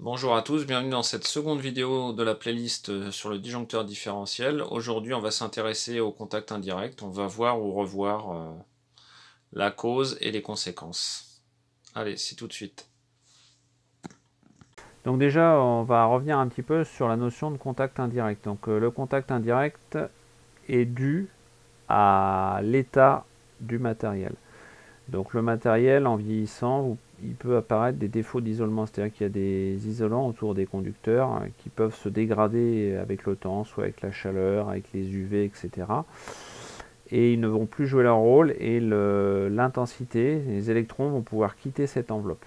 Bonjour à tous, bienvenue dans cette seconde vidéo de la playlist sur le disjoncteur différentiel. Aujourd'hui, on va s'intéresser au contact indirect. On va voir ou revoir la cause et les conséquences. Allez, c'est tout de suite. Donc déjà, on va revenir un petit peu sur la notion de contact indirect. Donc le contact indirect est dû à l'état du matériel. Donc le matériel, en vieillissant, il peut apparaître des défauts d'isolement, c'est-à-dire qu'il y a des isolants autour des conducteurs qui peuvent se dégrader avec le temps, soit avec la chaleur, avec les UV, etc. Et ils ne vont plus jouer leur rôle et l'intensité, les électrons vont pouvoir quitter cette enveloppe.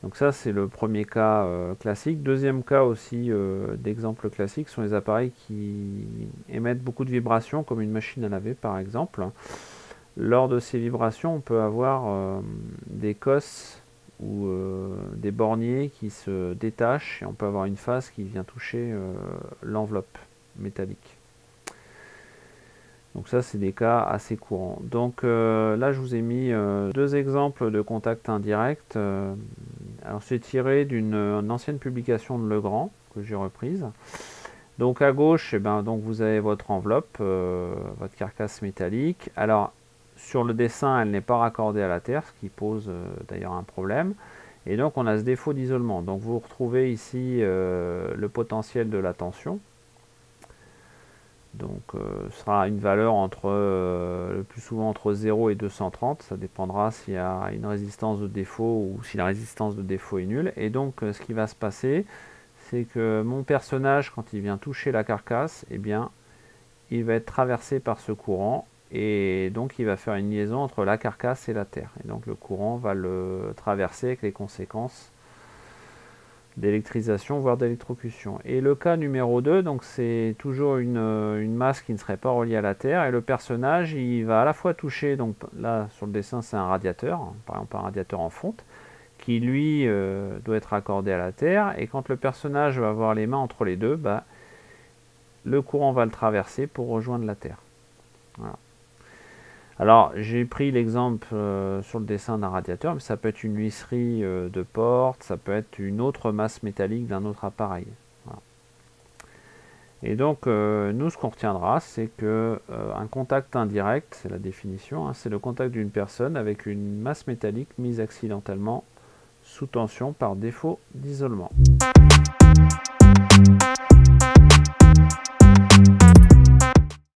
Donc ça, c'est le premier cas classique. Deuxième cas aussi d'exemple classique sont les appareils qui émettent beaucoup de vibrations, comme une machine à laver par exemple. Lors de ces vibrations, on peut avoir des cosses ou des borniers qui se détachent et on peut avoir une face qui vient toucher l'enveloppe métallique. Donc ça, c'est des cas assez courants. Donc là, je vous ai mis deux exemples de contact indirect. Alors c'est tiré d'une ancienne publication de Legrand que j'ai reprise. Donc à gauche, donc vous avez votre enveloppe, votre carcasse métallique. Alors sur le dessin, elle n'est pas raccordée à la terre, ce qui pose d'ailleurs un problème. Et donc on a ce défaut d'isolement. Donc vous retrouvez ici le potentiel de la tension. Donc ce sera une valeur le plus souvent entre 0 et 230, ça dépendra s'il y a une résistance de défaut ou si la résistance de défaut est nulle. Et donc ce qui va se passer, c'est que mon personnage, quand il vient toucher la carcasse, il va être traversé par ce courant et donc il va faire une liaison entre la carcasse et la terre. Et donc le courant va le traverser avec les conséquences d'électrisation, voire d'électrocution. Et le cas numéro 2, donc c'est toujours une masse qui ne serait pas reliée à la Terre, et le personnage, il va à la fois toucher, donc là sur le dessin c'est un radiateur, par exemple un radiateur en fonte, qui lui doit être accordé à la Terre, et quand le personnage va avoir les mains entre les deux, le courant va le traverser pour rejoindre la Terre. Voilà. Alors, j'ai pris l'exemple sur le dessin d'un radiateur, mais ça peut être une huisserie de porte, ça peut être une autre masse métallique d'un autre appareil. Voilà. Et donc, nous, ce qu'on retiendra, c'est que un contact indirect, c'est la définition, hein, c'est le contact d'une personne avec une masse métallique mise accidentellement sous tension par défaut d'isolement.